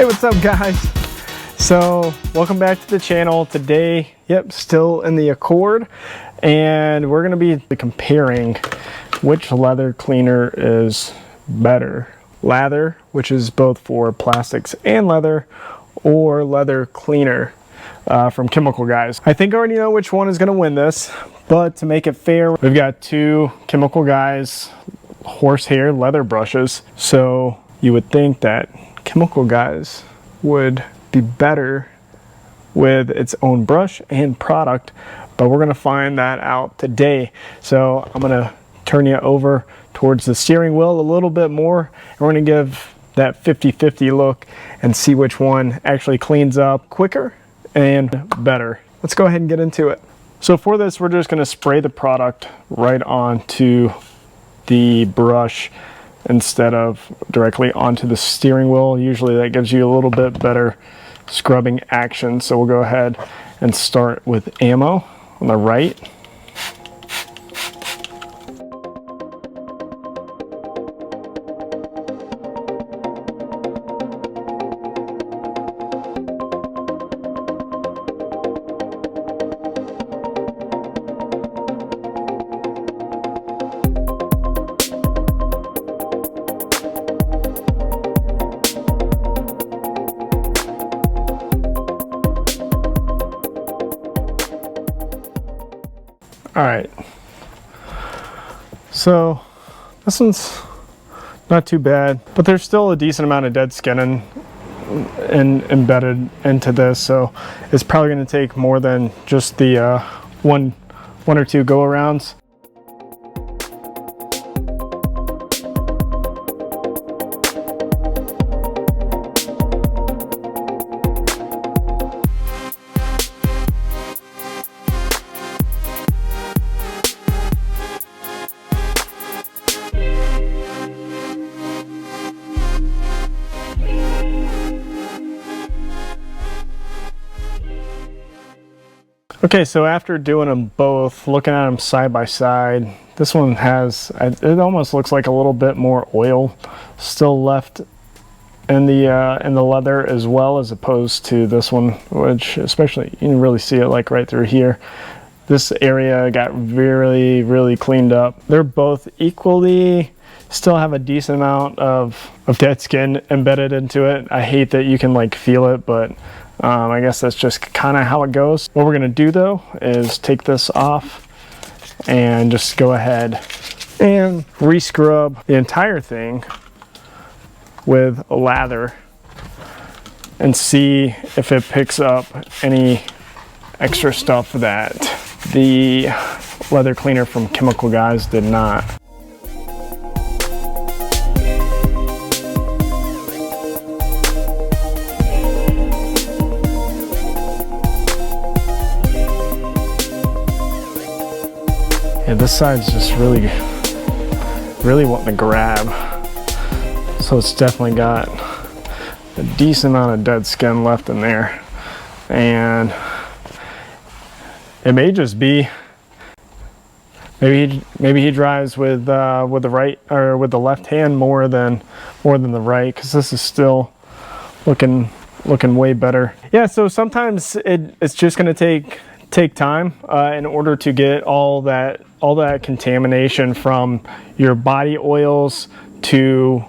Hey, what's up guys? So welcome back to the channel. Today, still in the Accord, and we're gonna be comparing which leather cleaner is better. Lather, which is both for plastics and leather, or leather cleaner from Chemical Guys. I think I already know which one is gonna win this, but to make it fair, we've got two Chemical Guys horsehair leather brushes. So you would think that Chemical Guys would be better with its own brush and product, but we're gonna find that out today. So I'm gonna turn you over towards the steering wheel a little bit more, and we're gonna give that 50-50 look and see which one actually cleans up quicker and better. Let's go ahead and get into it. So for this, we're just gonna spray the product right onto the brush instead of directly onto the steering wheel. Usually that gives you a little bit better scrubbing action. So we'll go ahead and start with ammo on the right. All right, so this one's not too bad, but there's still a decent amount of dead skin embedded into this, so it's probably going to take more than just the one or two go-arounds. Okay, so after doing them both, looking at them side by side, this one has, it almost looks like a little bit more oil still left in the leather, as well as opposed to this one, which especially you can really see it like right through here. This area got really cleaned up. They're both equally still have a decent amount of dead skin embedded into it. I hate that you can like feel it, but I guess that's just kind of how it goes. What we're gonna do though is take this off and just go ahead and re-scrub the entire thing with a lather and see if it picks up any extra stuff that the leather cleaner from Chemical Guys did not. Yeah, this side's just really wanting to grab. So it's definitely got a decent amount of dead skin left in there. And it may just be, maybe he drives with the right or with the left hand more than the right, because this is still looking way better. Yeah, so sometimes it's just gonna take time in order to get all that contamination from your body oils to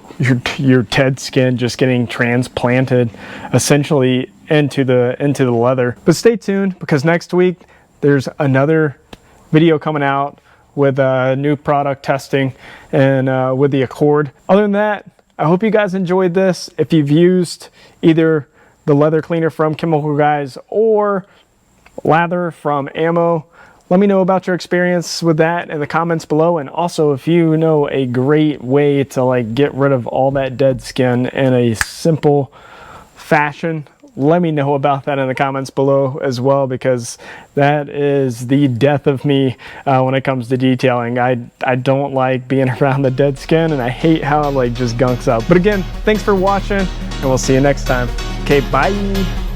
your dead skin just getting transplanted essentially into the leather. But stay tuned, because next week there's another video coming out with new product testing and with the Accord. Other than that, I hope you guys enjoyed this. If you've used either the leather cleaner from Chemical Guys or Lather from Ammo, let me know about your experience with that in the comments below. And also, if you know a great way to like get rid of all that dead skin in a simple fashion, let me know about that in the comments below as well, because that is the death of me when it comes to detailing. I don't like being around the dead skin, and I hate how it like just gunks up. But again, thanks for watching, and we'll see you next time. Okay, bye.